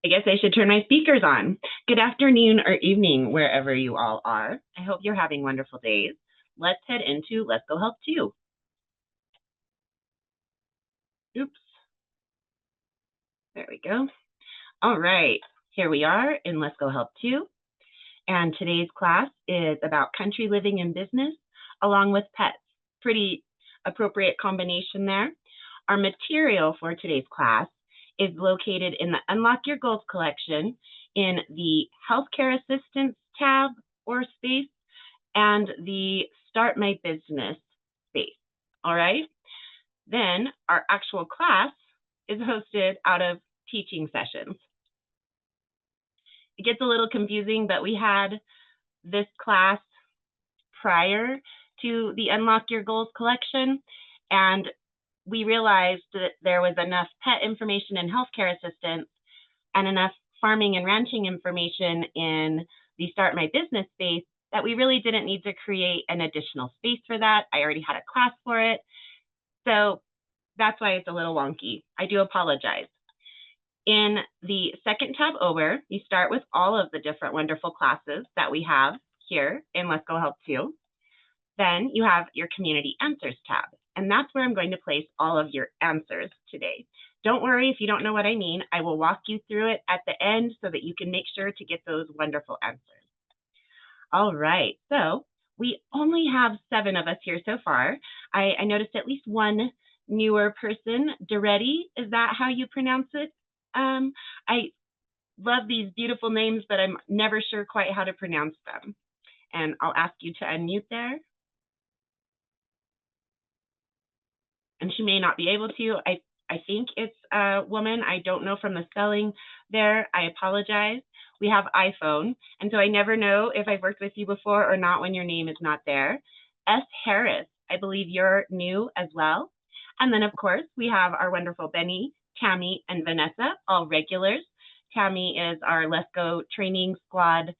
I guess I should turn my speakers on. Good afternoon or evening, wherever you all are. I hope you're having wonderful days. Let's head into Let's Go Help 2. Oops. There we go. All right, here we are in Let's Go Help 2. And today's class is about country living and business, along with pets. Pretty appropriate combination there. Our material for today's class is located in the Unlock Your Goals collection in the Healthcare Assistance tab or space and the Start My Business space. All right. Then our actual class is hosted out of teaching sessions. It gets a little confusing, but we had this class prior to the Unlock Your Goals collection, and we realized that there was enough pet information and healthcare assistance and enough farming and ranching information in the Start My Business space that we really didn't need to create an additional space for that. I already had a class for it. So that's why it's a little wonky. I do apologize. In the second tab over, you start with all of the different wonderful classes that we have here in Let's Go Help 2. Then you have your Community Answers tab, and that's where I'm going to place all of your answers today. Don't worry if you don't know what I mean. I will walk you through it at the end so that you can make sure to get those wonderful answers. All right, so we only have 7 of us here so far. I noticed at least one newer person. Duretti, is that how you pronounce it? I love these beautiful names, but I'm never sure quite how to pronounce them. And I'll ask you to unmute there. And she may not be able to. I think it's a woman. I don't know from the spelling there. I apologize. We have iPhone, and so I never know if I've worked with you before or not when your name is not there. S. Harris, I believe you're new as well. And then, of course, we have our wonderful Benny, Tammy, and Vanessa, all regulars. Tammy is our Lesko training squad,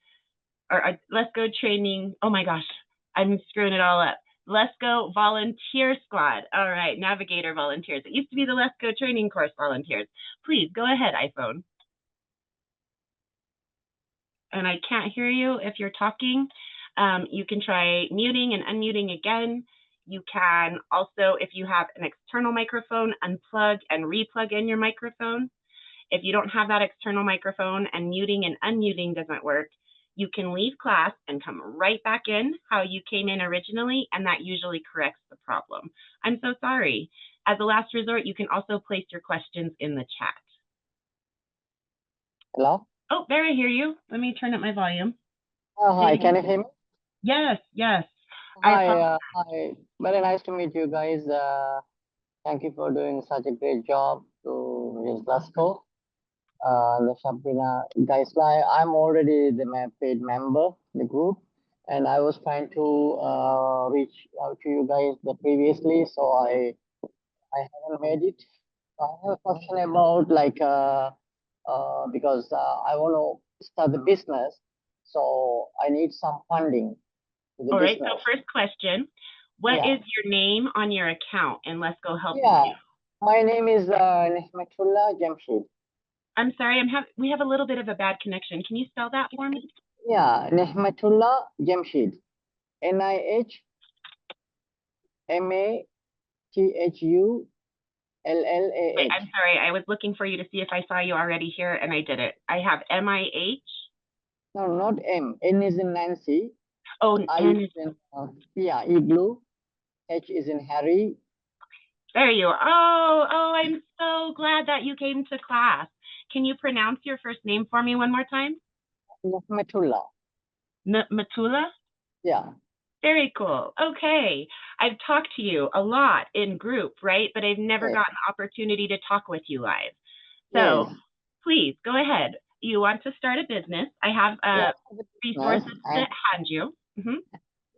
or our Lesko training, oh my gosh, I'm screwing it all up. Lesko volunteer squad. All right, navigator volunteers. It used to be the Lesko training course volunteers. Please go ahead, iPhone. And I can't hear you if you're talking. You can try muting and unmuting again. You can also, if you have an external microphone, unplug and replug in your microphone. If you don't have that external microphone and muting and unmuting doesn't work, you can leave class and come right back in how you came in originally, and that usually corrects the problem. I'm so sorry. As a last resort, you can also place your questions in the chat. Hello? Oh, there, I hear you. Let me turn up my volume. Hi, can you hear me? Yes, yes. Hi, very nice to meet you guys. Thank you for doing such a great job to Ms. Lesko. The Sabrina guys, I'm already the paid member, the group, and I was trying to reach out to you guys previously, so I haven't made it. I have a question about because I want to start the business, so I need some funding. All right, so first question, what is your name on your account? And Let's Go Help you. My name is Nehmatullah Jamshid. I'm sorry, we have a little bit of a bad connection. Can you spell that for me? Yeah, Nehmatullah Jamshid. NIHMATHULLAH. Wait, I'm sorry, I was looking for you to see if I saw you already here, and I didn't. I have MIH. No, not M. N is in Nancy. Oh, N is in igloo. H is in Harry. There you are. Oh, I'm so glad that you came to class. Can you pronounce your first name for me one more time? Nehmatullah. Matula? Yeah. Very cool. Okay. I've talked to you a lot in group, right? But I've never gotten the opportunity to talk with you live. So please go ahead. You want to start a business. I have resources to hand you.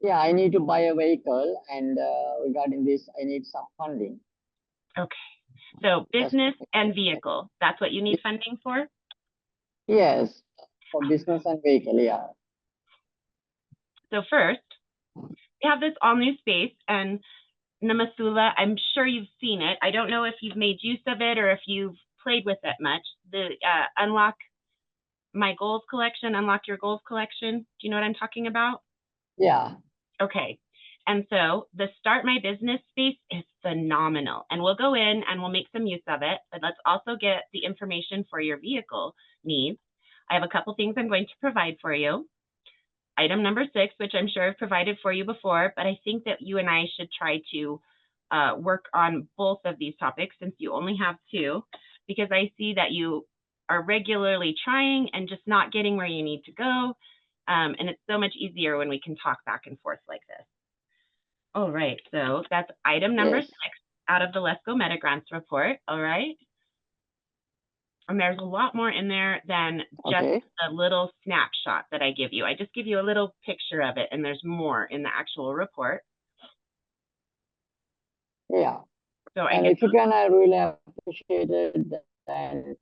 Yeah, I need to buy a vehicle, and regarding this, I need some funding. Okay. So business and vehicle, that's what you need funding for? Yes, for business and vehicle, yeah. So first, we have this all new space, and Namasula, I'm sure you've seen it. I don't know if you've made use of it or if you've played with it much. The Unlock my goals collection, unlock your goals collection. Do you know what I'm talking about? Yeah. Okay. And so the Start My Business space is phenomenal. And we'll go in and we'll make some use of it. But let's also get the information for your vehicle needs. I have a couple things I'm going to provide for you. Item number 6, which I'm sure I've provided for you before, but I think that you and I should try to work on both of these topics since you only have 2, because I see that you are regularly trying and just not getting where you need to go. And it's so much easier when we can talk back and forth like this. All right, so that's item number 6 out of the Lesko Meta Grants report. All right. And there's a lot more in there than just a little snapshot that I give you. I just give you a little picture of it, and there's more in the actual report. Yeah. So and if you can, I really appreciate it. And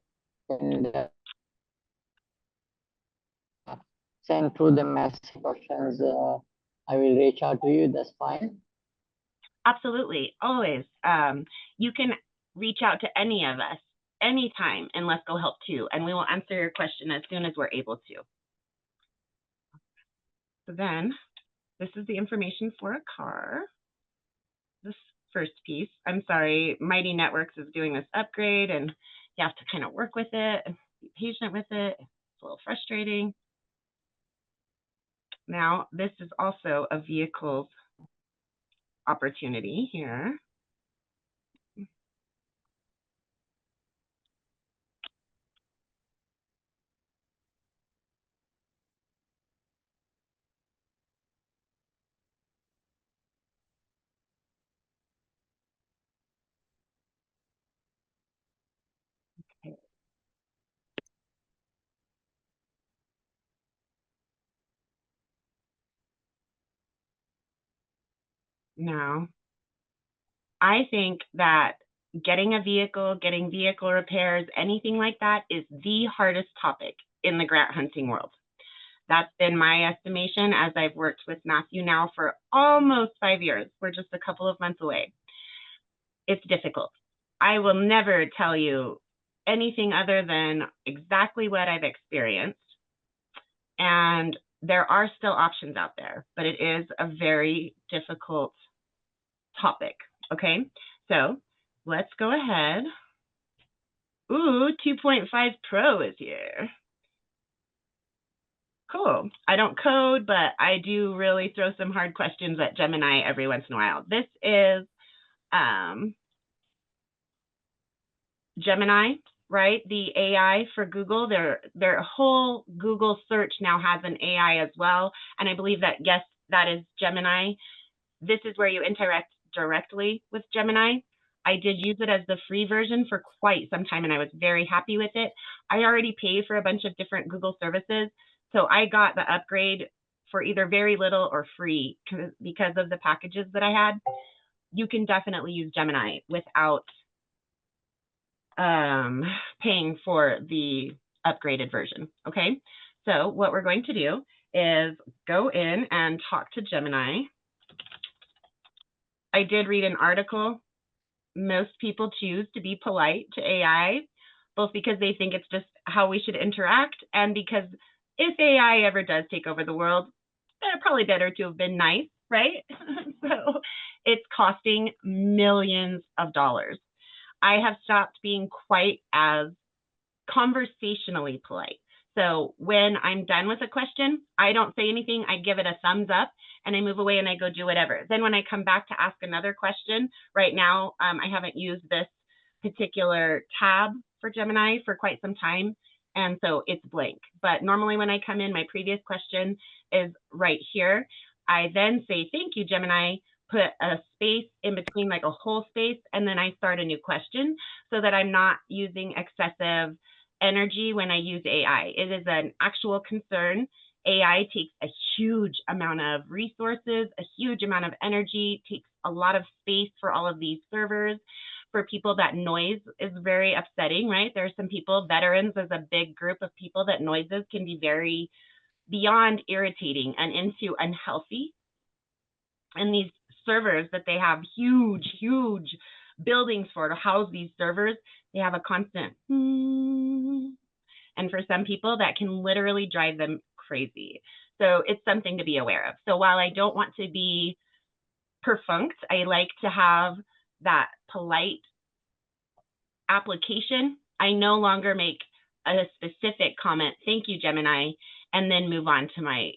send through the message questions. I will reach out to you. That's fine. Absolutely, always. You can reach out to any of us anytime and Let's Go Help too, and we will answer your question as soon as we're able to. So then, this is the information for a car. This first piece, I'm sorry, Mighty Networks is doing this upgrade, and you have to kind of work with it and be patient with it. It's a little frustrating. Now, this is also a vehicle's opportunity here. Okay. Now, I think that getting a vehicle, getting vehicle repairs, anything like that is the hardest topic in the grant hunting world. That's been my estimation as I've worked with Matthew now for almost 5 years. We're just a couple of months away. It's difficult. I will never tell you anything other than exactly what I've experienced. And there are still options out there, but it is a very difficult topic. Okay, so let's go ahead. Ooh, 2.5 Pro is here. Cool. I don't code, but I do really throw some hard questions at Gemini every once in a while. This is Gemini, right? The AI for Google. Their whole Google search now has an AI as well. And I believe that, yes, that is Gemini. This is where you interact directly with Gemini. I did use it as the free version for quite some time, and I was very happy with it. I already pay for a bunch of different Google services, so I got the upgrade for either very little or free because of the packages that I had. You can definitely use Gemini without paying for the upgraded version, okay? So what we're going to do is go in and talk to Gemini. I did read an article. Most people choose to be polite to AI, both because they think it's just how we should interact, and because if AI ever does take over the world, they're probably better to have been nice, right? So it's costing millions of dollars. I have stopped being quite as conversationally polite. So when I'm done with a question, I don't say anything. I give it a thumbs up and I move away and I go do whatever. Then when I come back to ask another question, right now, I haven't used this particular tab for Gemini for quite some time. And so it's blank. But normally when I come in, my previous question is right here. I then say, thank you, Gemini, put a space in between, like a whole space, and then I start a new question so that I'm not using excessive energy when I use AI. It is an actual concern. AI takes a huge amount of resources, a huge amount of energy, takes a lot of space for all of these servers. For people, that noise is very upsetting, right? There are some people, veterans as a big group of people, that noises can be very beyond irritating and into unhealthy. And these servers that they have huge, huge buildings for to house these servers, they have a constant And for some people, that can literally drive them crazy. So it's something to be aware of. So while I don't want to be perfunct, I like to have that polite application. I no longer make a specific comment, thank you, Gemini, and then move on to my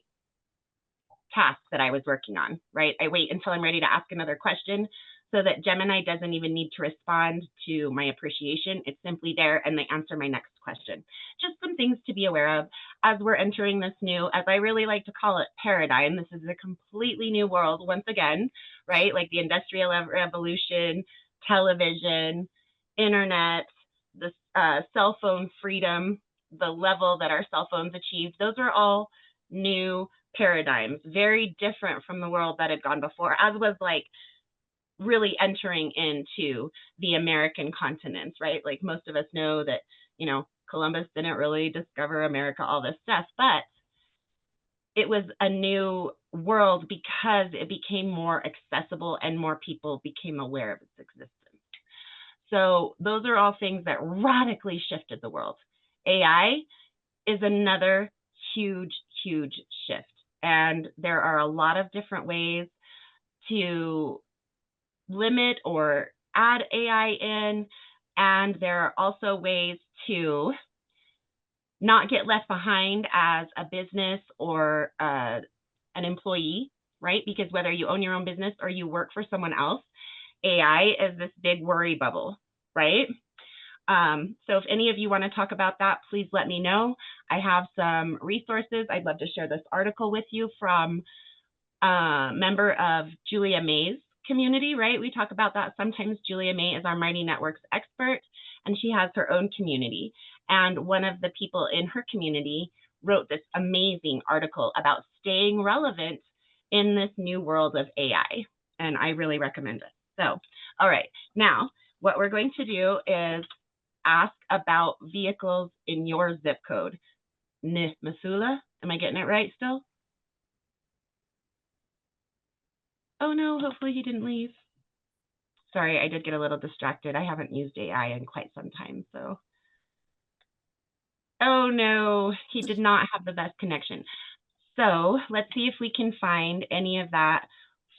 task that I was working on, right? I wait until I'm ready to ask another question so that Gemini doesn't even need to respond to my appreciation. It's simply there and they answer my next question. Just some things to be aware of as we're entering this new, as I really like to call it, paradigm. This is a completely new world once again, right? Like the Industrial Revolution, television, internet, the cell phone freedom, the level that our cell phones achieved. Those are all new paradigms, very different from the world that had gone before, as was like really entering into the American continent, right? Like most of us know that, you know, Columbus didn't really discover America, all this stuff, but it was a new world because it became more accessible and more people became aware of its existence. So those are all things that radically shifted the world. AI is another huge, huge shift. And there are a lot of different ways to limit or add AI in. And there are also ways to not get left behind as a business or an employee, right? Because whether you own your own business or you work for someone else, AI is this big worry bubble, right? So if any of you want to talk about that, please let me know. I have some resources. I'd love to share this article with you from a member of Julia May's community, right? We talk about that sometimes. Julia May is our Mighty Networks expert, and she has her own community. And one of the people in her community wrote this amazing article about staying relevant in this new world of AI. And I really recommend it. So, all right, now what we're going to do is ask about vehicles in your zip code. Masula, am I getting it right still? Oh no, hopefully he didn't leave. Sorry, I did get a little distracted. I haven't used AI in quite some time, so. Oh no, he did not have the best connection. So let's see if we can find any of that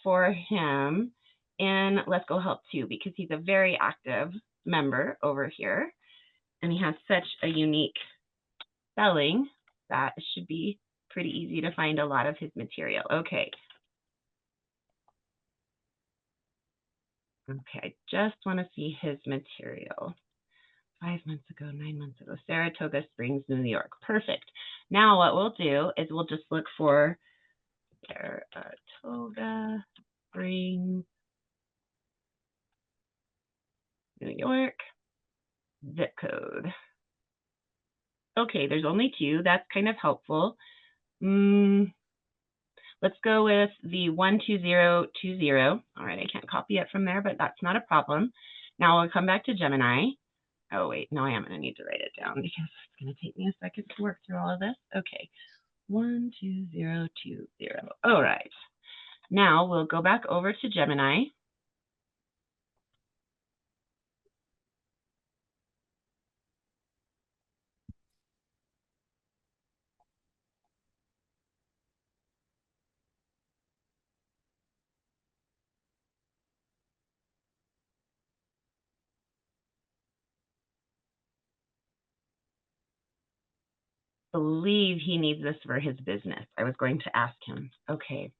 for him in Let's Go Help Too, because he's a very active member over here. And he has such a unique spelling that it should be pretty easy to find a lot of his material. Okay. Okay, I just want to see his material. 5 months ago, 9 months ago, Saratoga Springs, New York. Perfect. Now what we'll do is we'll just look for Saratoga Springs, New York, zip code. Okay, there's only 2. That's kind of helpful. Let's go with the 12020. All right, I can't copy it from there, but that's not a problem. Now we'll come back to Gemini. Oh, wait, no, I am going to need to write it down because it's going to take me a second to work through all of this. Okay, 12020. All right. Now we'll go back over to Gemini. Believe he needs this for his business. I was going to ask him. Okay.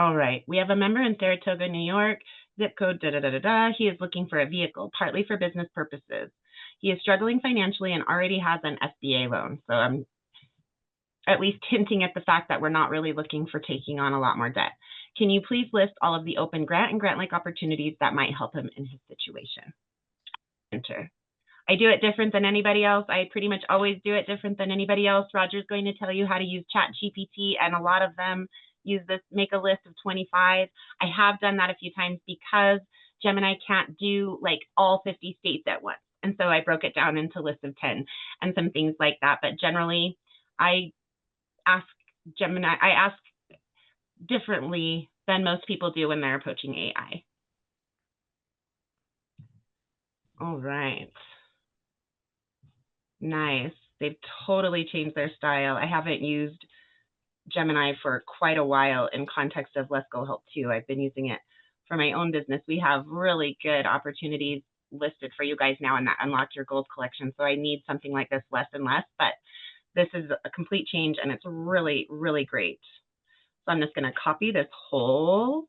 All right. We have a member in Saratoga, New York, zip code da da da da da. He is looking for a vehicle, partly for business purposes. He is struggling financially and already has an SBA loan. So I'm at least hinting at the fact that we're not really looking for taking on a lot more debt. Can you please list all of the open grant and grant-like opportunities that might help him in his situation? Enter. I do it different than anybody else. I pretty much always do it different than anybody else. Roger's going to tell you how to use ChatGPT, and a lot of them use this, make a list of 25. I have done that a few times because Gemini can't do like all 50 states at once. And so I broke it down into lists of 10 and some things like that. But generally, I ask Gemini, I ask differently than most people do when they're approaching AI. All right. Nice. They've totally changed their style. I haven't used Gemini for quite a while in context of Lesko Help too. I've been using it for my own business. We have really good opportunities listed for you guys now in that Unlock Your Gold collection. So I need something like this less and less, but this is a complete change and it's really, really great. So I'm just going to copy this whole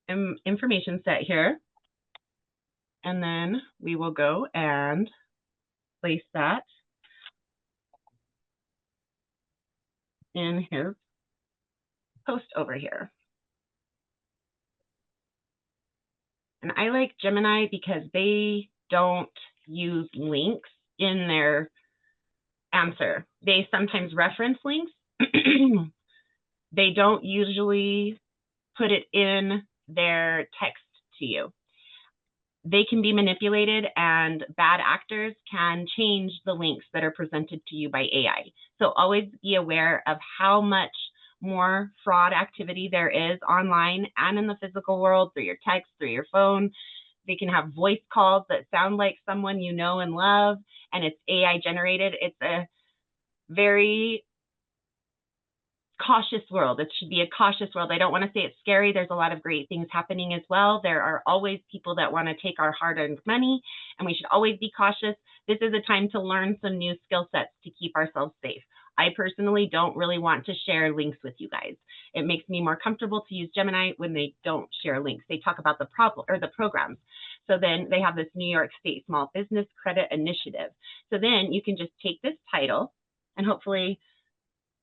information set here. And then we will go and place that in his post over here. And I like Gemini because they don't use links in their answer. They sometimes reference links. They don't usually put it in their text to you. They can be manipulated and bad actors can change the links that are presented to you by AI. So always be aware of how much more fraud activity there is online and in the physical world through your text, through your phone. They can have voice calls that sound like someone you know and love, and it's AI generated. It's a very cautious world. It should be a cautious world. I don't want to say it's scary. There's a lot of great things happening as well. There are always people that want to take our hard-earned money, and we should always be cautious. This is a time to learn some new skill sets to keep ourselves safe. I personally don't really want to share links with you guys. It makes me more comfortable to use Gemini when they don't share links. They talk about the problem or the programs. So then they have this New York State Small Business Credit Initiative. So then you can just take this title and hopefully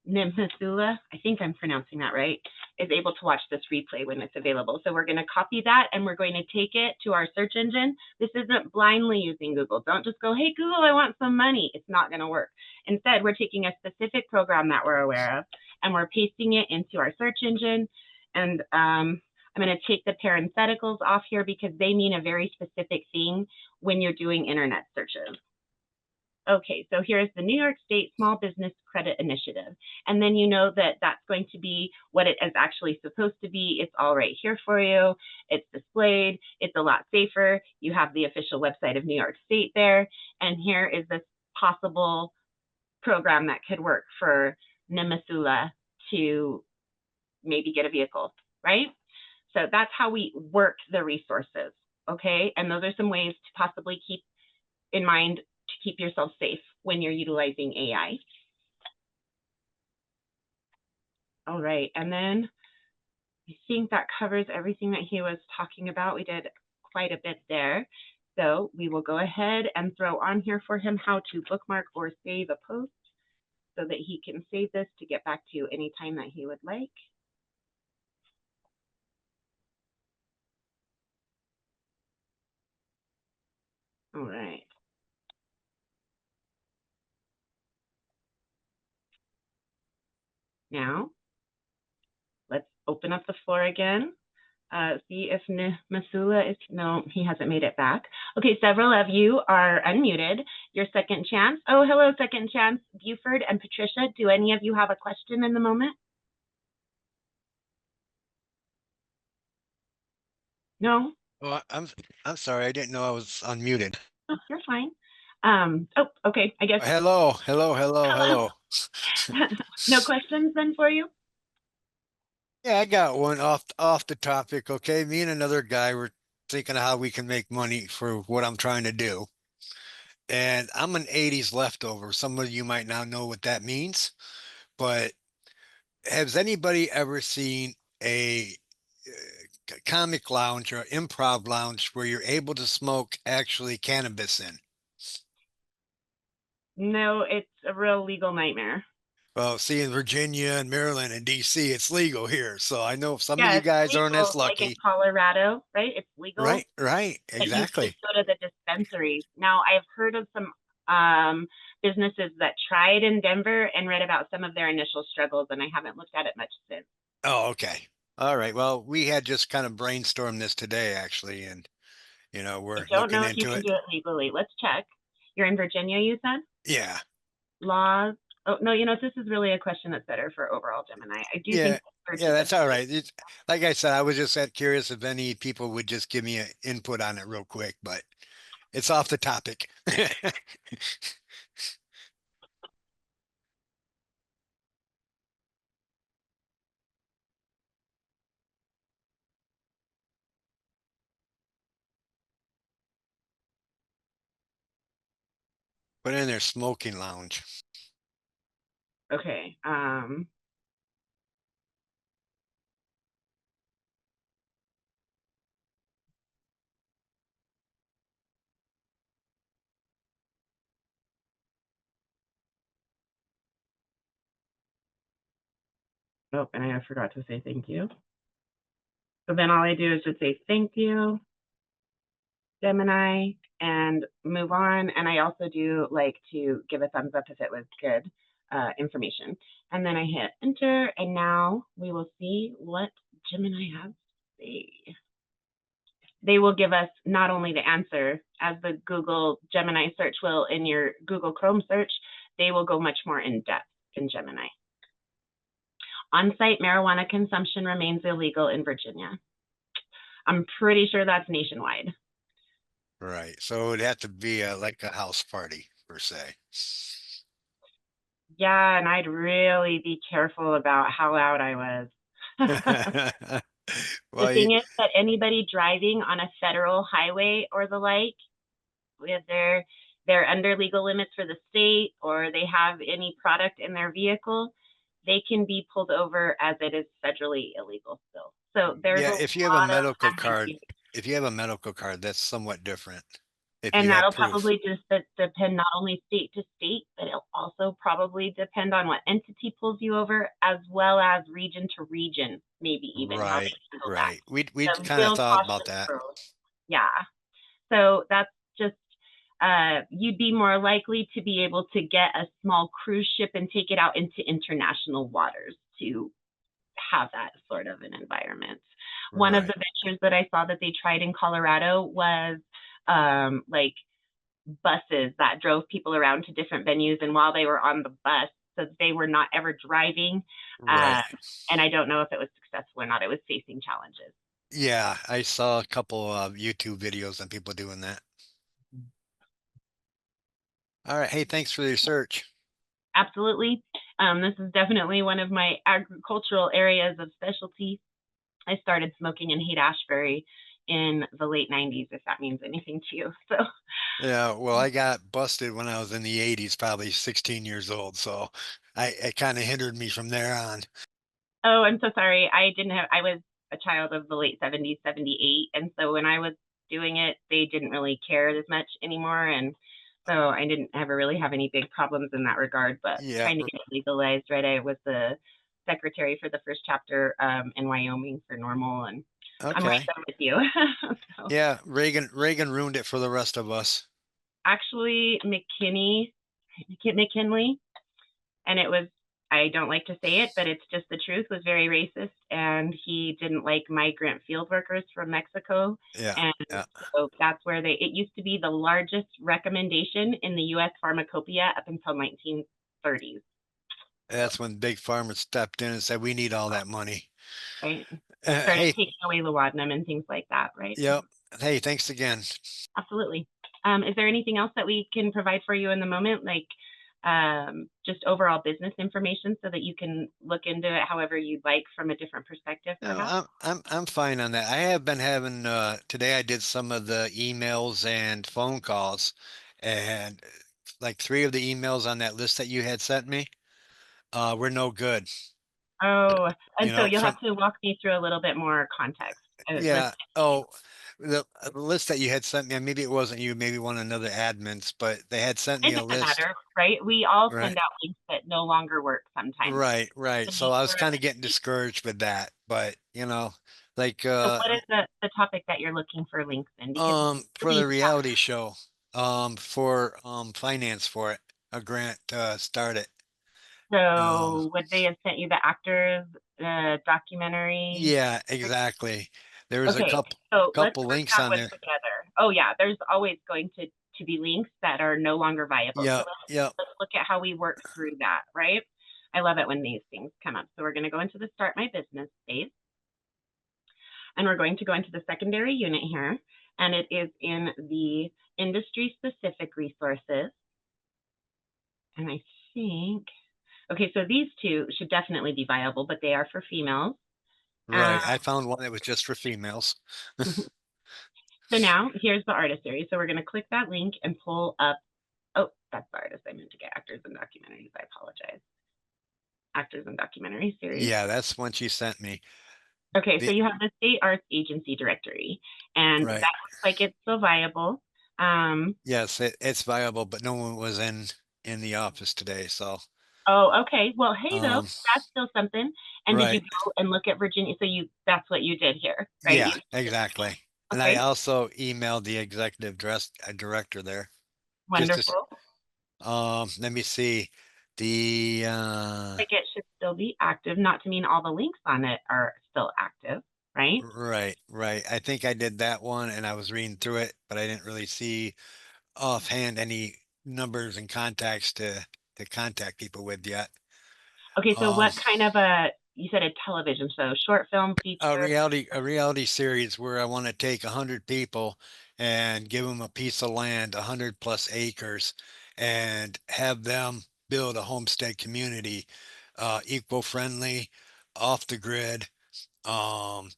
Nimhasula, I think I'm pronouncing that right, is able to watch this replay when it's available. So we're going to copy that and we're going to take it to our search engine. This isn't blindly using Google. Don't just go, hey, Google, I want some money. It's not going to work. Instead, we're taking a specific program that we're aware of and we're pasting it into our search engine. And I'm going to take the parentheticals off here because they mean a very specific thing when you're doing internet searches. Okay, so here's the New York State Small Business Credit Initiative. And then you know that that's going to be what it is actually supposed to be. It's all right here for you. It's displayed. It's a lot safer. You have the official website of New York State there. And here is this possible program that could work for Nimasula to maybe get a vehicle, right? So that's how we work the resources, okay? And those are some ways to possibly keep in mind to keep yourself safe when you're utilizing AI. All right, and then I think that covers everything that he was talking about. We did quite a bit there. So we will go ahead and throw on here for him how to bookmark or save a post so that he can save this to get back to anytime that he would like. All right. Now, let's open up the floor again. See if Masula is, no, he hasn't made it back. Okay, several of you are unmuted. Your second chance. Oh, hello, second chance, Buford and Patricia. Do any of you have a question in the moment? No? Oh, I'm sorry. I didn't know I was unmuted. Oh, you're fine. Oh, okay, I guess. Hello. No questions then for you? Yeah, I got one off the topic. Okay, me and another guy were thinking of how we can make money for what I'm trying to do. And I'm an 80s leftover. Some of you might not know what that means, but has anybody ever seen a comic lounge or improv lounge where you're able to smoke actually cannabis in. No, it's a real legal nightmare. Well, see, in Virginia and Maryland and DC, it's legal here. So I know some of Yeah, you it's guys aren't as legal, like in lucky. Colorado, right? It's legal, Right, but you just exactly. go to the dispensaries. Now, I've heard of some businesses that tried in Denver and read about some of their initial struggles, and I haven't looked at it much since. Oh, okay. All right. Well, we had just kind of brainstormed this today, actually, and I we're don't looking know if you into can it. do it legally. Let's check. You're in Virginia, you said? Yeah. Laws. Oh, no, this is really a question that's better for overall Gemini. I do Yeah. think for Yeah, to the that's all state. right. Like I said, I was just that curious if any people would just give me an input on it real quick, but it's off the topic. Put in their smoking lounge. Okay. Oh, and I forgot to say thank you. So then all I do is just say thank you, Gemini, and move on. And I also do like to give a thumbs up if it was good information. And then I hit enter, and now we will see what Gemini has to say. They will give us not only the answer as the Google Gemini search will in your Google Chrome search, they will go much more in depth in Gemini. On-site marijuana consumption remains illegal in Virginia. I'm pretty sure that's nationwide. Right. So it'd have to be like a house party per se. Yeah, and I'd really be careful about how loud I was. The Well, thing is that anybody driving on a federal highway or the like, with they're under legal limits for the state or they have any product in their vehicle, they can be pulled over as it is federally illegal still. So there's yeah, a if you have a lot of medical card, ambiguity. if you have a medical card, that's somewhat different. If And you have that'll proof. probably just depend not only state to state, but it'll also probably depend on what entity pulls you over, as well as region to region, maybe even how they Right, handle that. right. We'd So kind of real thought about caution that. for, yeah. So that's just, you'd be more likely to be able to get a small cruise ship and take it out into international waters to have that sort of an environment. One of Right. the ventures that I saw that they tried in Colorado was like buses that drove people around to different venues. And while they were on the bus, so they were not ever driving. Uh, Right. and I don't know if it was successful or not. It was facing challenges. Yeah, I saw a couple of YouTube videos on people doing that. All right. Hey, thanks for the research. Absolutely. This is definitely one of my agricultural areas of specialty. I started smoking in Haight-Ashbury in the late 90s, if that means anything to you. So, Yeah, well, I got busted when I was in the 80s, probably 16 years old. So it kind of hindered me from there on. oh, I'm so sorry. I was a child of the late 70s, 78. And so when I was doing it, they didn't really care as much anymore. And so I didn't ever really have any big problems in that regard, but Yeah. trying to get it legalized, right? I was the secretary for the first chapter in Wyoming for normal, and I'm right Okay. there with you. So Yeah, Reagan ruined it for the rest of us. actually, McKinley, and it was, I don't like to say it, but it's just the truth, was very racist, and he didn't like migrant field workers from Mexico. Yeah. And Yeah. so that's where it used to be the largest recommendation in the US pharmacopoeia up until 1930s, That's when big pharma stepped in and said, we need all that money. right? Started Hey, taking away laudanum and things like that, right? yep. Hey, thanks again. Absolutely. Is there anything else that we can provide for you in the moment, like just overall business information, so that you can look into it however you'd like from a different perspective, No, perhaps? I'm fine on that. I have been having today I did some of the emails and phone calls and like three of the emails on that list that you had sent me were no good. Oh, and You so know, you'll from have to walk me through a little bit more context. yeah. Oh, the list that you had sent me, and maybe it wasn't you, maybe one of another admins, but they had sent me It a doesn't list. matter, right? We all Right. send out links that no longer work sometimes. Right, right. The So names I was were kind of getting discouraged with that, but like So what is the topic that you're looking for links in? Because for really the reality show, for finance for it, a grant to start it. so would they have sent you the actors, documentary? Yeah, exactly. There was a Okay, couple so let's couple work links that on one there. together. Oh yeah, there's always going to be links that are no longer viable. So Yeah, yeah. let's look at how we work through that, right? I love it when these things come up. So we're going to go into the Start My Business space, and we're going to go into the secondary unit here, and it is in the industry specific resources. And I think, okay, so these two should definitely be viable, but they are for females. Right. I found one that was just for females. So now here's the artist series. So we're going to click that link and pull up. Oh, that's the artist. I meant to get actors and documentaries. I apologize. Actors and documentary series. Yeah, that's one she sent me. Okay, so The you have the state arts agency directory, and that right. looks like it's still viable. Yes, it's viable, but no one was in the office today, so Oh, okay. Well, hey, though, um that's still something. And did you right. go and look at Virginia? So that's what you did here, right? Yeah, exactly. And I Okay, also emailed the executive director there. Just to wonderful. let me see. The Like it should still be active, not to mean all the links on it are still active, right? right, right. I think I did that one and I was reading through it, but I didn't really see offhand any numbers and contacts to contact people with yet. Okay, so Um what kind of you said a television show, short film, feature, a reality series where I want to take 100 people and give them a piece of land, 100+ acres, and have them build a homestead community, eco-friendly, off the grid. Um,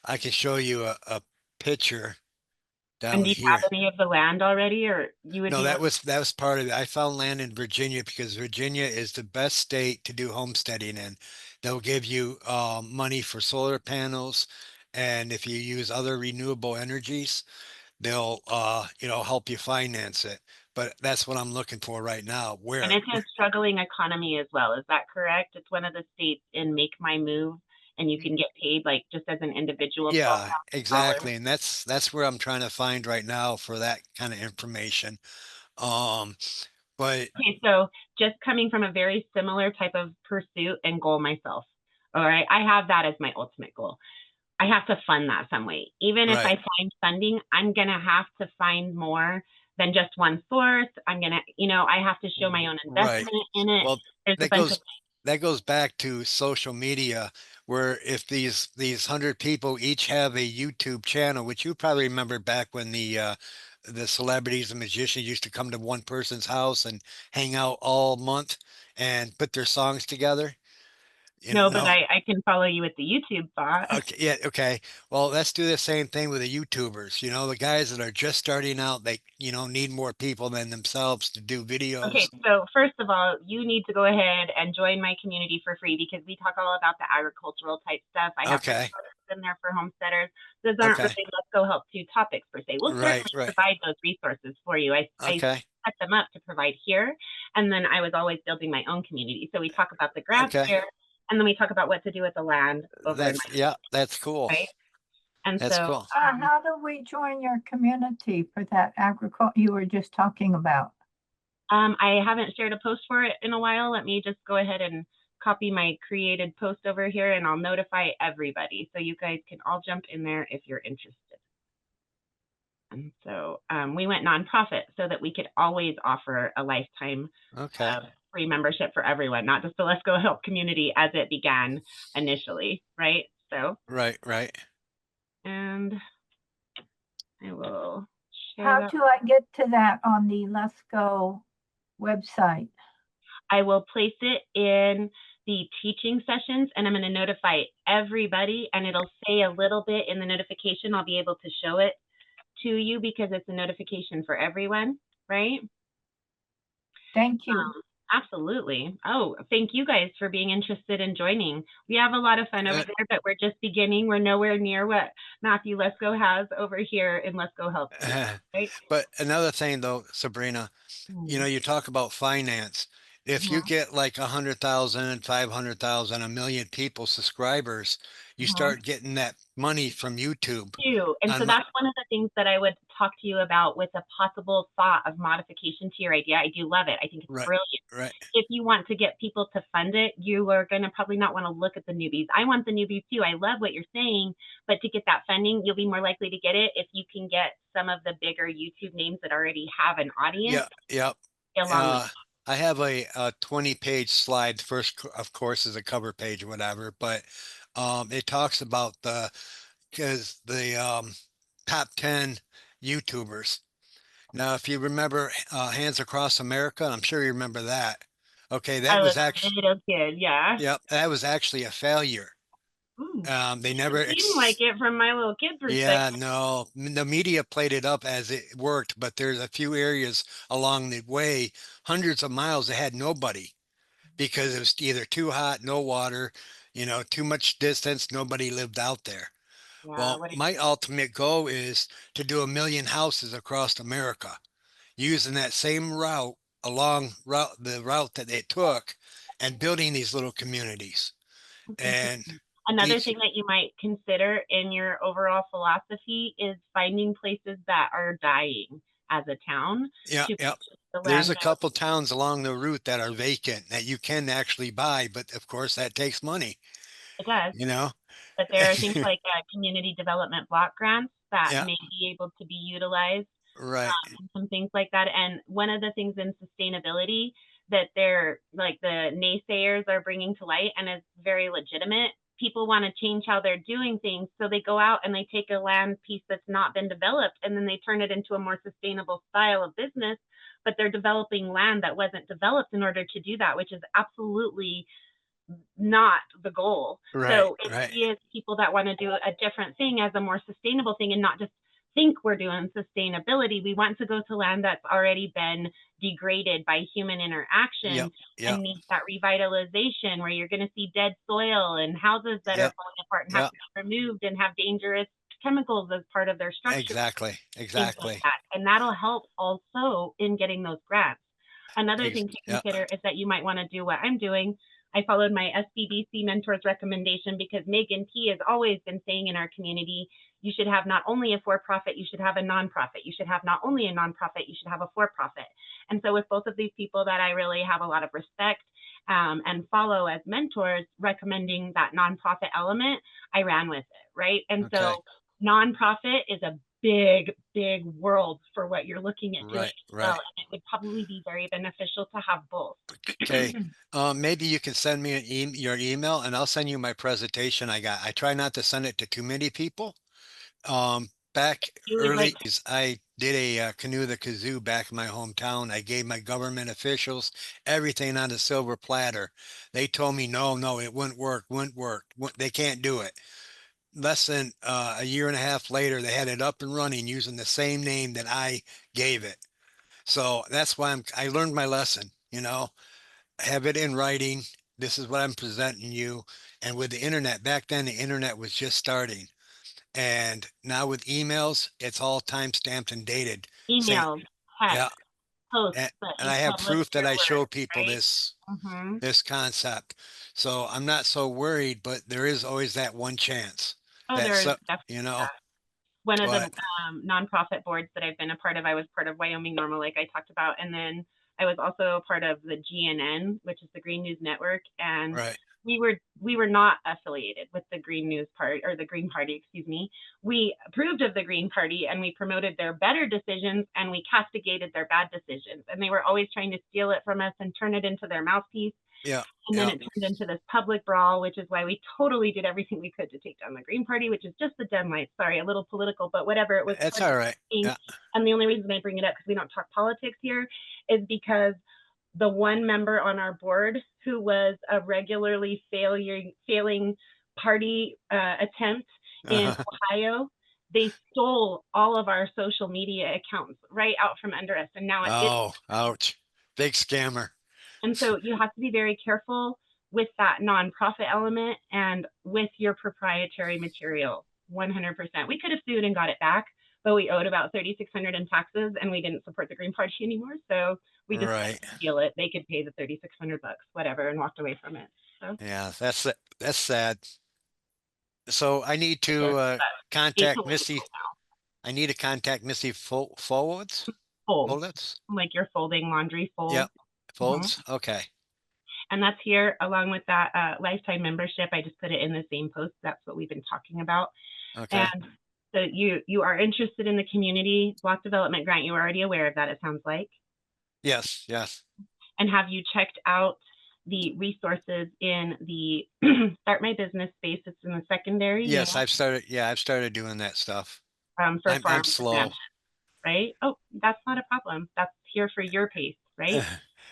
I can show you a picture and down do you have here. any of the land already, or you would No, be looking? that was part of it. I found land in Virginia because Virginia is the best state to do homesteading in. They'll give you money for solar panels, and if you use other renewable energies, they'll help you finance it. But that's what I'm looking for right now. And it's a struggling economy as well. Is that correct? It's one of the states in Make My Move, and you can get paid like just as an individual Yeah, $12,000. exactly. And that's where I'm trying to find right now for that kind of information. Um, but Okay, so just coming from a very similar type of pursuit and goal myself. All right, I have that as my ultimate goal. I have to fund that some way. Even if right, I find funding, I'm going to have to find more than just one source. I'm going to, I have to show my own right. investment in it. Well, There's a that bunch of, goes that goes back to social media, where if these 100 people each have a YouTube channel, which you probably remember back when the celebrities and magicians used to come to one person's house and hang out all month and put their songs together. You no, but know, I can follow you with the YouTube thought. okay, yeah, okay. Well, let's do the same thing with the YouTubers. The guys that are just starting out, they need more people than themselves to do Okay, videos. so first of all, you need to go ahead and join my community for free because we talk all about the agricultural type stuff. I have Okay, resources in there for homesteaders. Those aren't okay, really Let's Go Help to topics per se. We'll right, certainly right. provide those resources for you. I Okay, set them up to provide here, and then I was always building my own community. So we talk about the grass okay. here, and then we talk about what to do with the land over in my Yeah, that's cool. right. And That's so cool. How do we join your community for that agriculture you were just talking about? I haven't shared a post for it in a while. Let me just go ahead and copy my created post over here and I'll notify everybody. So you guys can all jump in there if you're interested. And so we went nonprofit so that we could always offer a lifetime Okay. free membership for everyone, not just the Let's Go Help community as it began initially, right? So, Right, right. and I will share How that. do I get to that on the Lesko website? I will place it in the teaching sessions and I'm going to notify everybody and it'll say a little bit in the notification. I'll be able to show it to you because it's a notification for everyone, right? Thank you. Absolutely. Oh, thank you guys for being interested in joining. We have a lot of fun over Uh, there, but we're just beginning. We're nowhere near what Matthew Lesko has over here in Lesko Helps You, right? But another thing though, Sabrina, you know, Mm, you talk about finance. If you yeah. get like 100,000, 500,000, a million people, subscribers, you Mhm. start getting that money from YouTube Too. And so on my, that's one of the things that I would talk to you about with a possible thought of modification to your idea. I do love it. I think it's right, brilliant. right. If you want to get people to fund it, you are going to probably not want to look at the newbies. I want the newbies too. I love what you're saying, but to get that funding, you'll be more likely to get it if you can get some of the bigger YouTube names that already have an audience Yeah, yeah. along with. Uh, I have a 20-page slide. First, of course, is a cover page, whatever, but it talks about because the top 10 YouTubers. Now, if you remember Hands Across America, I'm sure you remember that. Okay, that I was was a actually, little kid, yeah. yep, that was actually a failure. Ooh, They it never, seemed like it from my little kid yeah, perspective. no, the media played it up as it worked, but there's a few areas along the way, hundreds of miles, that had nobody because it was either too hot, no water, you know, too much distance, nobody lived out there. Yeah, Well, what a my ultimate goal is to do 1 million houses across America using that same route the route that they took and building these little communities. That's And interesting. Another each, thing that you might consider in your overall philosophy is finding places that are dying as a town yeah, to yeah. put the There's land a back. couple towns along the route that are vacant that you can actually buy, but of course that takes money, It does, you know? but there are things like community development block grants that Yeah, may be able to be utilized, right. and some things like that. And one of the things in sustainability that they're like the naysayers are bringing to light and is very legitimate. People want to change how they're doing things. So they go out and they take a land piece that's not been developed and then they turn it into a more sustainable style of business. But they're developing land that wasn't developed in order to do that, which is absolutely not the goal. Right, So if right. we as people that want to do a different thing as a more sustainable thing and not just think we're doing sustainability, we want to go to land that's already been degraded by human Yep, interaction yep, and needs that revitalization where you're going to see dead soil and houses that are yep, falling apart and have yep. to be removed and have dangerous chemicals as part of their structure, Exactly, things like exactly. that. And that'll help also in getting those grants. Another thing to Yep, consider is that you might want to do what I'm doing. I followed my SBBC mentor's recommendation because Megan T has always been saying in our community, you should have not only a for-profit, you should have a nonprofit. You should have not only a nonprofit, you should have a for-profit. And so with both of these people that I really have a lot of respect and follow as mentors, recommending that nonprofit element, I ran with it, right? And okay. so nonprofit is a big world for what you're looking at doing Right, as well. right. And it would probably be very beneficial to have both. Okay. Maybe you can send me your email and I'll send you my presentation I got. I try not to send it to too many people. Back You would like, early, I did a canoe the kazoo back in my hometown. I gave my government officials everything on a silver platter. They told me, no, no, it wouldn't work, wouldn't work. They can't do it. Less than a year and a half later, they had it up and running using the same name that I gave it. So that's why I learned my lesson, you know, have it in writing. This is what I'm presenting you. And with the internet, back then, the internet was just starting. And now with emails, it's all time stamped and dated. Saying, emails, text, yeah. posts And, that and you I have publish proof that your I show work, people right? this Mm-hmm. this concept. So I'm not so worried, but there is always that one chance Oh, that there is so, definitely you know, that. One of the but nonprofit boards that I've been a part of, I was part of Wyoming Normal, like I talked about, and then I was also a part of the GNN, which is the Green News Network, and right. we were not affiliated with the Green News Party or the Green Party, excuse me. We approved of the Green Party and we promoted their better decisions and we castigated their bad decisions. And they were always trying to steal it from us and turn it into their mouthpiece. Yeah. And then Yeah. it turned into this public brawl, which is why we totally did everything we could to take down the Green Party, which is just the dim light. Sorry, a little political, but whatever. It was That's part of all the right. thing. Yeah. And the only reason I bring it up because we don't talk politics here is because the one member on our board who was a regularly failing party attempt in Ohio, they stole all of our social media accounts right out from under us. And now it is Oh, ouch. Big scammer. And so you have to be very careful with that nonprofit element and with your proprietary material. 100%. We could have sued and got it back, but we owed about $3,600 in taxes, and we didn't support the Green Party anymore. So we just Right. steal it. They could pay the $3,600, whatever, and walked away from it. So Yeah, that's sad. So I need yes, to but contact apolitical Missy. I need to contact Missy Folds. folds, Folds? like you're folding laundry Yep. folds. Folds. Okay. And that's here along with that lifetime membership. I just put it in the same post. That's what we've been talking about. Okay. And so you are interested in the community block development grant. You're already aware of that, it sounds like. Yes. Yes. And have you checked out the resources in the Start My Business space? It's in the secondary Yes. unit, I've started doing that stuff. for I'm farms and slow. ranches, right? Oh, that's not a problem. That's here for your pace, right?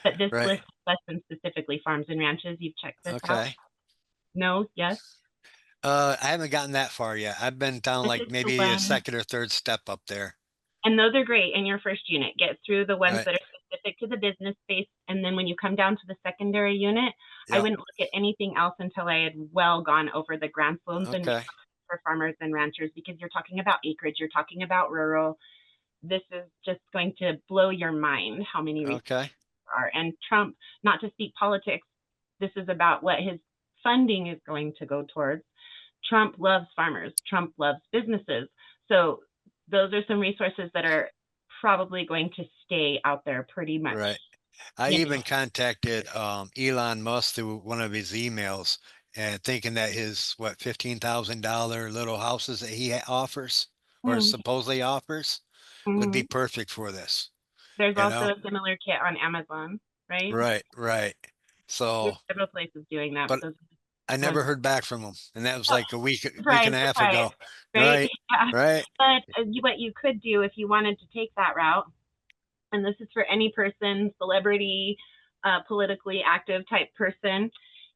But this Right. list is less than specifically farms and ranches. You've checked this out? Okay. No? Yes? I haven't gotten that far yet. I've been down This like is the maybe a one, second or third step up there. and those are great in your first unit. Get through the ones Right. that are specific to the business space, and then when you come down to the secondary unit, I Yep. wouldn't look at anything else until I had well gone over the grants, loans, and Okay. for farmers and ranchers, because you're talking about acreage, you're talking about rural. This is just going to blow your mind how many resources Okay. there are. And Trump, not to speak politics, this is about what his funding is going to go towards. Trump loves farmers. Trump loves businesses. So those are some resources that are probably going to stay out there pretty much. Right. I you know. even contacted Elon Musk through one of his emails and thinking that his $15,000 little houses that he offers or Mm, supposedly offers would be mhm. perfect for this, There's you also know? a similar kit on Amazon, right? Right, right. There's So, several places doing that, but but those I are the ones. never heard back from him. And that was Oh, like a week surprise, and a half surprise, ago. right? Right, Yeah. right. But what you could do if you wanted to take that route, and this is for any person, celebrity, politically active type person,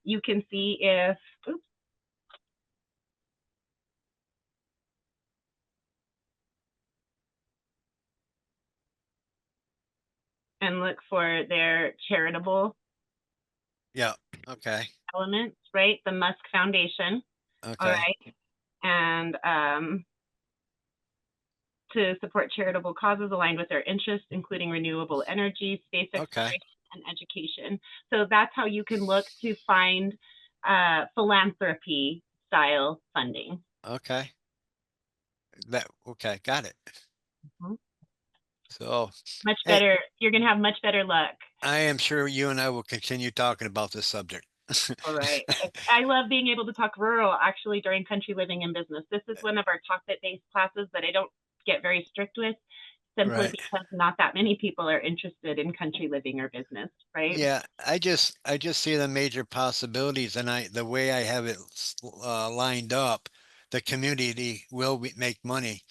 you can see if, oops, and look for their charitable Yeah. Okay. elements, right? The Musk Foundation, all Okay. right? And to support charitable causes aligned with their interests, including renewable energy, space Okay. exploration, and education. So that's how you can look to find philanthropy style funding. Okay. Okay. Got it. Mhm. So, Much hey, better. You're going to have much better luck. I am sure you and I will continue talking about this subject. All right. I love being able to talk rural actually during country living and business. This is one of our topic-based classes that I don't get very strict with, simply Right. because not that many people are interested in country living or business, right? Yeah, I just see the major possibilities, and the way I have it lined up, the community will make money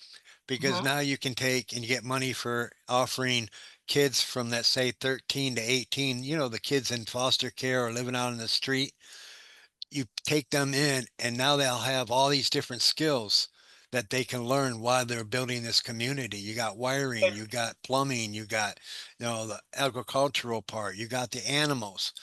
because Mhm. now you can take and get money for offering kids from that say 13 to 18, the kids in foster care or living out in the street. You take them in and now they'll have all these different skills that they can learn while they're building this community. You got wiring, you got plumbing, you got, the agricultural part, you got the animals.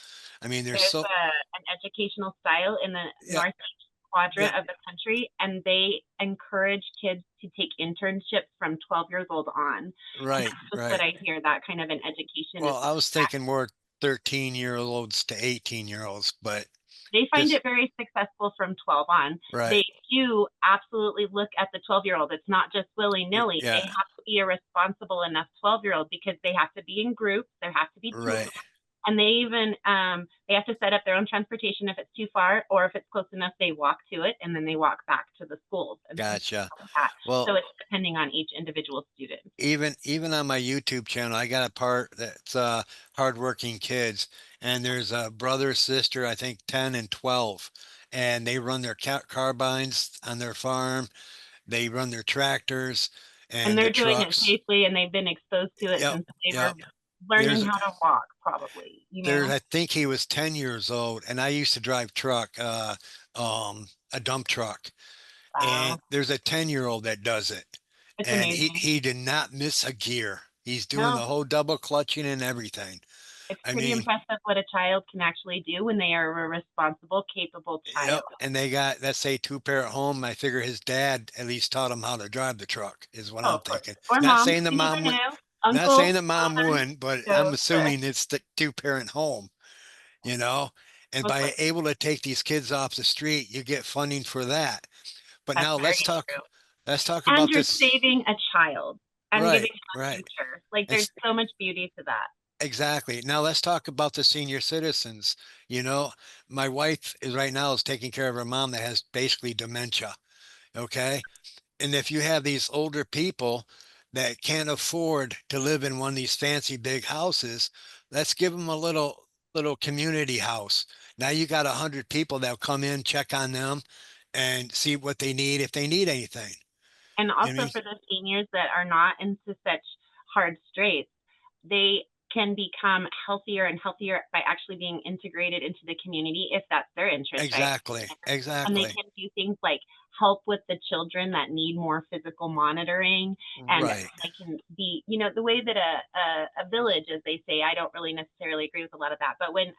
I mean, there's There's so, an educational style in the yeah, northeast yeah, quadrant of the country, and they encourage kids to take internships from 12 years old on. And right, that's just what right. I hear, that kind of an education is Well, I was thinking more 13-year-olds to 18-year-olds, but they find just, it very successful from 12 on. right, They do absolutely look at the 12-year-old. It's not just willy-nilly. They yeah, have to be a responsible enough 12-year-old because they have to be in groups. There have to be two of right. them. And they even they have to set up their own transportation if it's too far, or if it's close enough, they walk to it and then they walk back to the schools and things Gotcha. like that. Well, So it's depending on each individual student. even on my YouTube channel, I got a part that's hardworking kids, and there's a brother, sister, I think 10 and 12, and they run their carbines on their farm. They run their tractors And and the they're doing it trucks. safely, and they've been exposed to it Yep, since they were yep. learning There's how to walk, probably, I think he was 10 years old, and I used to drive truck, a dump truck, and Wow. there's a 10-year-old that does it, It's and amazing. he did not miss a gear. He's doing the No, whole double clutching and everything. It's I pretty mean, impressive what a child can actually do when they are a responsible, capable child. yep. And they got, let's say, two-parent home. I figure his dad at least taught him how to drive the truck, is what Oh, I'm of course. thinking. Or Not mom, saying the you never mom would, know. not Uncle, saying the mom brother, wouldn't, but I'm so sure. assuming it's the two-parent home, you know? And Most by likely. able to take these kids off the street, you get funding for that. But That's now very let's true. talk And about you're this. saving a child and giving Right, them a right. future. Like there's It's so much beauty to that. exactly. Now let's talk about the senior citizens. You know, my wife is right now is taking care of her mom that has basically dementia. Okay. And if you have these older people that can't afford to live in one of these fancy big houses, let's give them a little community house. Now you got 100 people that'll come in, check on them, and see what they need if they need anything. And I also mean, for the seniors that are not into such hard straits, they can become healthier and healthier by actually being integrated into the community if that's their interest, right? exactly, And they exactly. can do things like help with the children that need more physical monitoring, and Right. they can be, the way that a village, as they say, I don't really necessarily agree with a lot of that, but when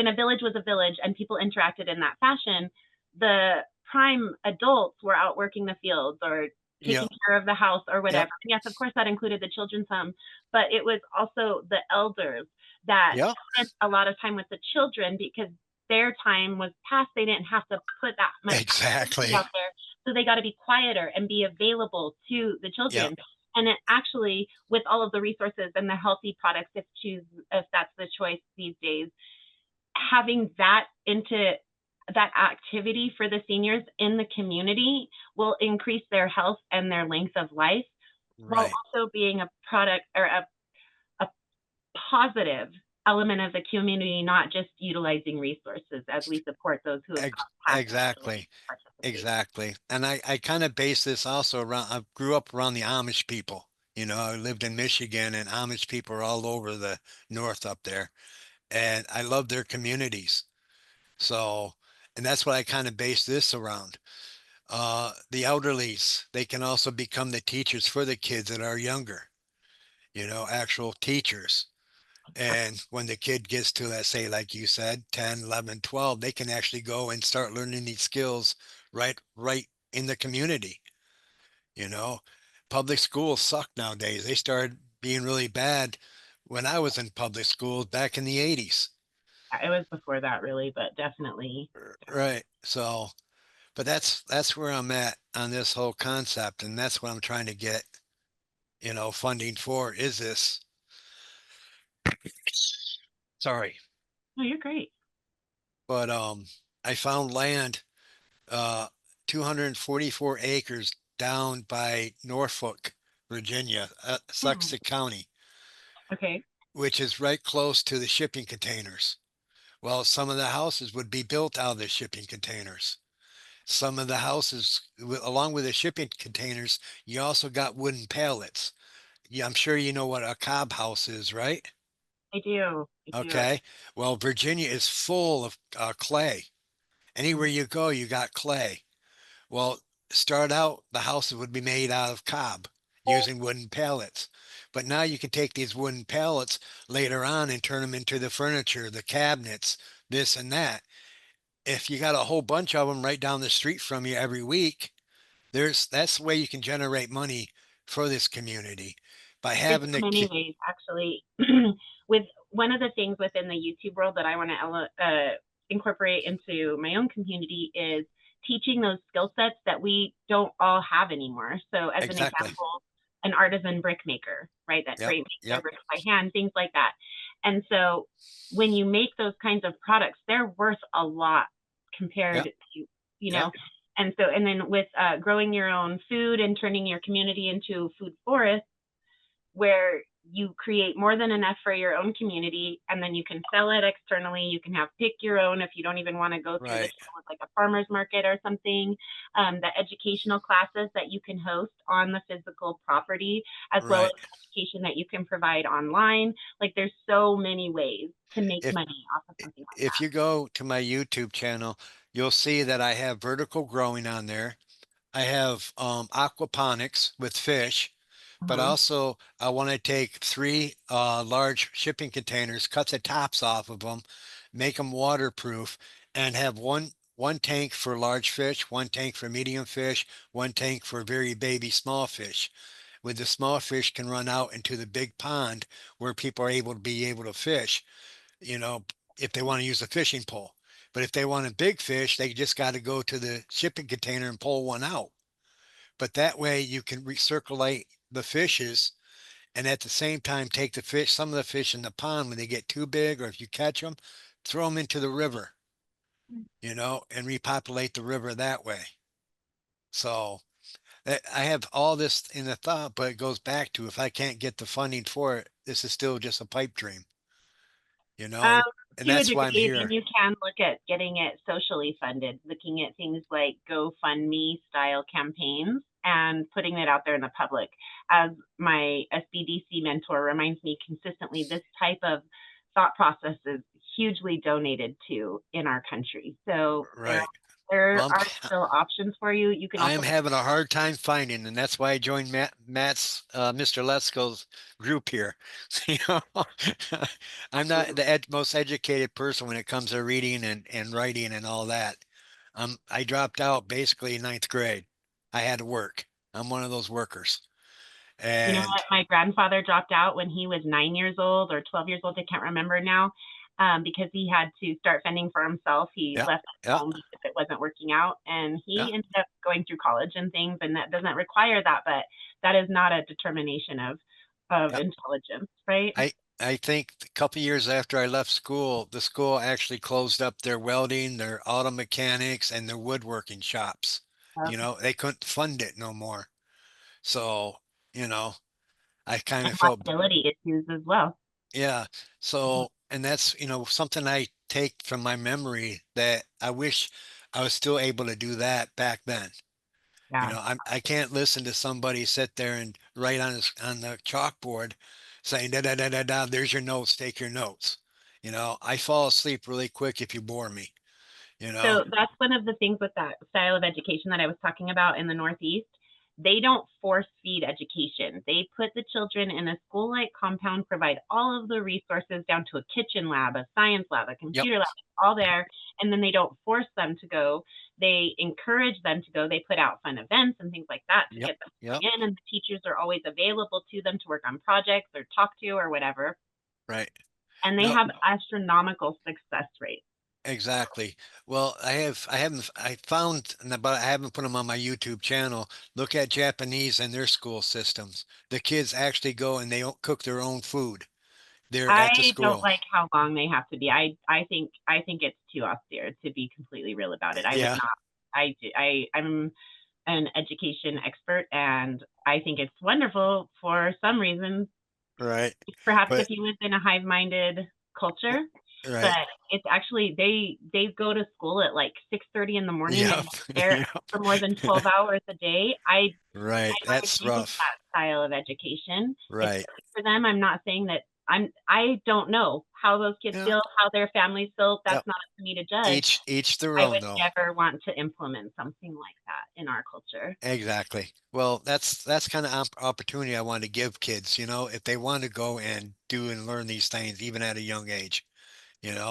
a village was a village and people interacted in that fashion, the prime adults were out working the fields or taking Yep. care of the house or Yep. whatever. And yes, of course, that included the children some, but it was also the elders that Yep. spent a lot of time with the children because their time was past. They didn't have to put that much activity Exactly. out there. So they got to be quieter and be available to the Yep. children. And it actually, with all of the resources and the healthy products, if that's the choice these days, having that into that activity for the seniors in the community will increase their health and their length of life while Right. also being a product or a positive element of the community, not just utilizing resources as we support those who have Ex passed and exactly. participate. Exactly. And I kind of base this also around, I grew up around the Amish people. You know, I lived in Michigan and Amish people are all over the north up there. And I love their communities. So, and that's what I kind of base this around. The elderlies, they can also become the teachers for the kids that are younger, actual teachers. And when the kid gets to, let's say, like you said, 10, 11, 12, they can actually go and start learning these skills right in the community. You know, public schools suck nowadays. They started being really bad when I was in public schools back in the 80s. It was before that, really, but definitely. Right. So, but that's where I'm at on this whole concept, and that's what I'm trying to get, funding for is this. Sorry. No, you're great. But I found land, uh 244 acres down by Norfolk, Virginia, Hmm. Sussex County, Okay. which is right close to the shipping containers. Well, some of the houses would be built out of the shipping containers. Some of the houses, along with the shipping containers, you also got wooden pallets. Yeah, I'm sure you know what a cob house is, right? I do. I do. Okay. Well, Virginia is full of clay. Anywhere Mhm. you go, you got clay. Well, start out, the houses would be made out of cob using wooden pallets. But now you can take these wooden pallets later on and turn them into the furniture, the cabinets, this and that. If you got a whole bunch of them right down the street from you every week, that's the way you can generate money for this community by There's having so the many ki- ways, actually. With one of the things within the YouTube world that I want to incorporate into my own community is teaching those skill sets that we don't all have anymore. So, as an exactly. example, an artisan brick maker, right? That Yep. makes their Yep. bricks by hand, things like that. And so, when you make those kinds of products, they're worth a lot compared Yep. to, you Yep. know. And so, and then with growing your own food and turning your community into food forest where you create more than enough for your own community and then you can sell it externally. You can have pick your own if you don't even want to go through the Right. channel with like a farmer's market or something. The educational classes that you can host on the physical property, as well as Right. education that you can provide online. Like there's so many ways to make If money off of something like if you go to my YouTube channel, you'll see that I have vertical growing on there. I have aquaponics with fish, but Uh-huh. also I want to take three large shipping containers, cut the tops off of them, make them waterproof, and have one tank for large fish, one tank for medium fish, one tank for very baby small fish. With the small fish can run out into the big pond where people are able to be able to fish, you know, if they want to use a fishing pole. But if they want a big fish, they just got to go to the shipping container and pull one out. But that way you can recirculate the fishes and at the same time take the fish, some of the fish in the pond when they get too big, or if you catch them, throw them into the river, and repopulate the river that way. So I have all this in the thought, but it goes back to if I can't get the funding for it, this is still just a pipe dream, Um, and to a that's why I'm degree, then here. you can look at getting it socially funded, looking at things like GoFundMe style campaigns and putting it out there in the public. As my SBDC mentor reminds me consistently, this type of thought process is hugely donated to in our country. So Right. there Well, are still options for you. You can I'm also having a hard time finding, and that's why I joined Matt's Mr. Lesko's group here. You know, I'm not the most educated person when it comes to reading and writing and all that. I dropped out basically in ninth grade. I had to work. I'm one of those workers. You know And what? My grandfather dropped out when he was 9 years old or 12 years old. I can't remember now, because he had to start fending for himself. He yeah, left yeah, home because it wasn't working out, and yeah, he ended up going through college and things. And that doesn't require that, but that is not a determination of yeah. intelligence, right? I I think a couple years after I left school, the school actually closed up their welding, their auto mechanics, and their woodworking shops. They couldn't fund it no more. So, you know, I kind And of felt, liability issues as well. yeah. Mhm. So, and that's, something I take from my memory that I wish I was still able to do that back then. Yeah. I can't listen to somebody sit there and write on the chalkboard saying da da da da da. There's your notes. Take your notes. I fall asleep really quick if you bore me. You know. So that's one of the things with that style of education that I was talking about in the Northeast. They don't force feed education. They put the children in a school like compound, provide all of the resources down to a kitchen lab, a science lab, a Yep. computer lab, all there. And then they don't force them to go. They encourage them to go. They put out fun events and things like that to Yep. get them Yep. in. And the teachers are always available to them to work on projects or talk to or whatever. Right. And they No. have astronomical success rates. Exactly. Well, I found, but I haven't put them on my YouTube channel. Look at Japanese and their school systems. The kids actually go and they cook their own food. They're I at the don't school. like how long they have to be. I think it's too austere, to be completely real about it. I would Yeah. not. I'm an education expert, and I think it's wonderful for some reasons. Right. Perhaps if But you live in a hive-minded culture, right. but it's actually they go to school at like 6:30 in the morning and Yep. they're there Yep. for more than 12 hours a day. I Right. don't That's agree with rough. that style of education. It's Right. great for them. I'm not saying that I don't know how those kids Yeah. feel, how their families feel. That's Yep. not up to me to judge. Each their I own would though. never want to implement something like that in our culture. Exactly. Well, that's kind of opportunity I want to give kids, if they want to go and do and learn these things even at a young age,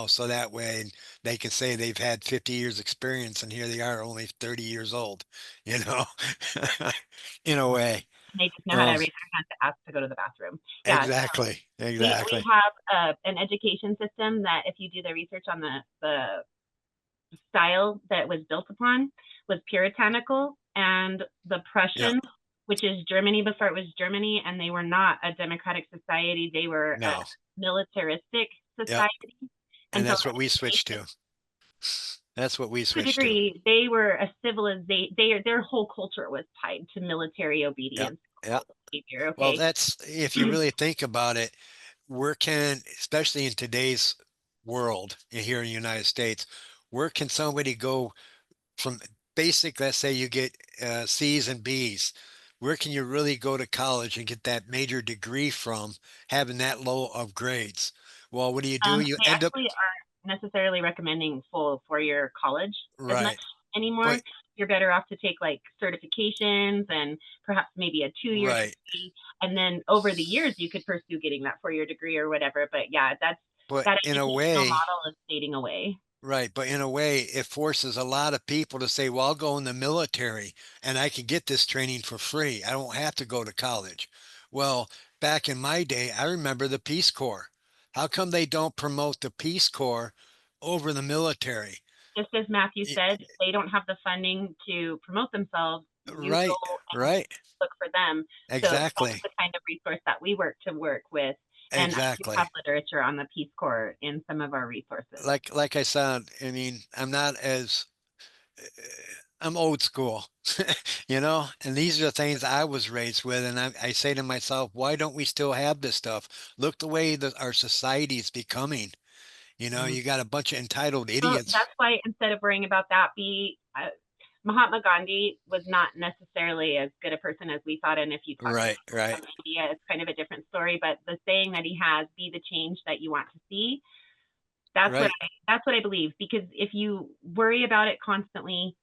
so that way they can say they've had 50 years experience and here they are only 30 years old, you know, in a way. And they just know how to Um, raise their hand to ask to go to the bathroom. Yeah, exactly. we Exactly. have an education system that, if you do the research on the style that was built upon, was puritanical, and the Yeah. Prussians, which is Germany before it was Germany, and they were not a democratic society. They were a No. militaristic Yep. society. And And so that's what we switched to. That's what we to a switched to. degree, they were a civilization. Their whole culture was tied to military Yep. obedience Yep. behavior. Well, Okay. that's if you really think about it, especially in today's world here in the United States, where can somebody go from basic, let's say you get C's and B's, where can you really go to college and get that major degree from having that low of grades? Well, what do? You They end up, actually aren't necessarily recommending full 4-year college as much right. anymore. But you're better off to take like certifications and perhaps maybe a 2-year Right. degree. And then over the years, you could pursue getting that 4-year degree or whatever. But yeah, But that in a educational way, model is fading away. right. But in a way, it forces a lot of people to say, well, I'll go in the military and I can get this training for free. I don't have to go to college. Well, back in my day, I remember the Peace Corps. How come they don't promote the Peace Corps over the military? Just as Matthew Y- said, they don't have the funding to promote themselves. You Right, go and right. look for them. So that's Exactly. the kind of resource that we work with. And I do Exactly. have literature on the Peace Corps in some of our resources. Like I said, I mean, I'm not as I'm old school, you know, and these are the things I was raised with. And I say to myself, why don't we still have this stuff? Look the way that our society is becoming. You know, Mhm. you got a bunch of entitled Well, idiots. that's why instead of worrying about that, Mahatma Gandhi was not necessarily as good a person as we thought. And if you talk to Right, people right, from India, it's kind of a different story. But the saying that he has, "Be the change that you want to see," that's right. what I believe. Because if you worry about it constantly,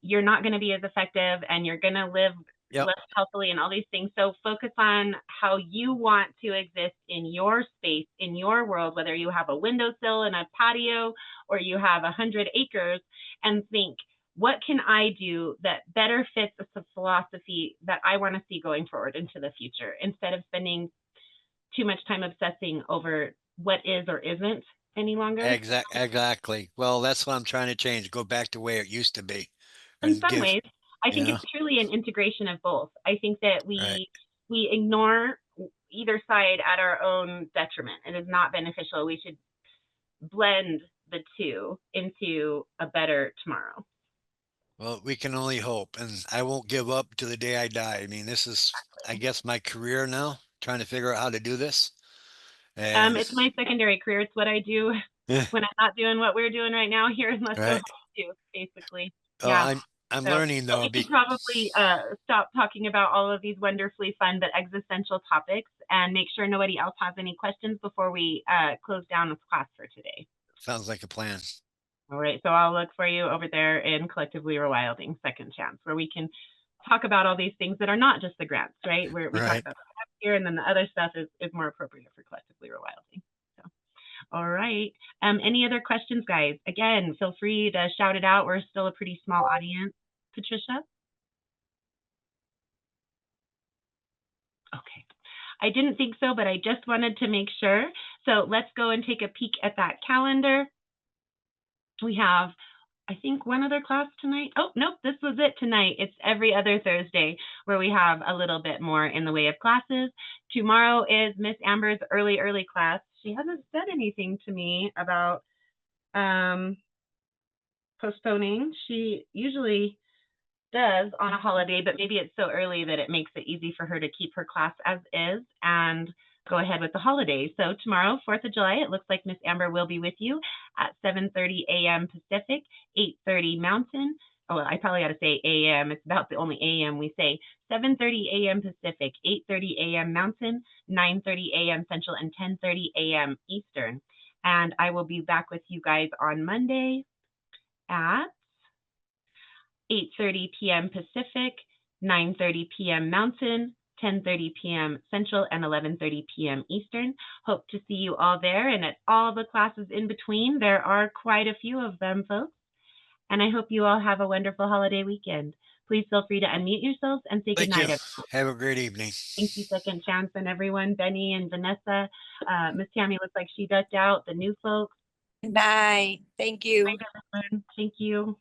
you're not going to be as effective, and you're going to live Yep, less healthily and all these things. So focus on how you want to exist in your space, in your world, whether you have a windowsill and a patio or you have 100 acres, and think, what can I do that better fits the philosophy that I want to see going forward into the future, instead of spending too much time obsessing over what is or isn't any longer. exactly. Well, that's what I'm trying to change. Go back to where it used to be In and some give, ways, I you think know, it's truly an integration of both. I think that right. we ignore either side at our own detriment. It is not beneficial. We should blend the two into a better tomorrow. Well, we can only hope, and I won't give up to the day I die. I mean, this is, I guess, my career now, trying to figure out how to do this. And It's my secondary career. It's what I do yeah, when I'm not doing what we're doing right now here in Lesko right. too, basically. Oh, Yeah. I'm So, learning but though. we should probably stop talking about all of these wonderfully fun but existential topics, and make sure nobody else has any questions before we close down this class for today. Sounds like a plan. All right, so I'll look for you over there in Collectively Rewilding Second Chance, where we can talk about all these things that are not just the grants, right? Where we talk Right. about the grants here, and then the other stuff is more appropriate for Collectively Rewilding. So, all right. Any other questions, guys? Again, feel free to shout it out. We're still a pretty small audience. Patricia? Okay. I didn't think so, but I just wanted to make sure. So let's go and take a peek at that calendar. We have, I think, one other class tonight. Oh, nope, this was it tonight. It's every other Thursday where we have a little bit more in the way of classes. Tomorrow is Miss Amber's early class. She hasn't said anything to me about postponing. She usually does on a holiday, but maybe it's so early that it makes it easy for her to keep her class as is and go ahead with the holiday. So tomorrow, 4th of July, it looks like Miss Amber will be with you at 7:30 a.m. Pacific, 8:30 Mountain. Oh, I probably got to say a.m. It's about the only a.m. we say. 7:30 a.m. Pacific, 8:30 a.m. Mountain, 9:30 a.m. Central, and 10:30 a.m. Eastern. And I will be back with you guys on Monday at 8:30 p.m. Pacific, 9:30 p.m. Mountain, 10:30 p.m. Central, and 11:30 p.m. Eastern. Hope to see you all there, and at all the classes in between. There are quite a few of them, folks. And I hope you all have a wonderful holiday weekend. Please feel free to unmute yourselves and say Thank goodnight, you. everyone. Have a great evening. Thank you, Second Chance, and everyone. Benny and Vanessa. Miss Tammy looks like she ducked out. The new folks. Good night. Thank you. Bye, everyone. Thank you.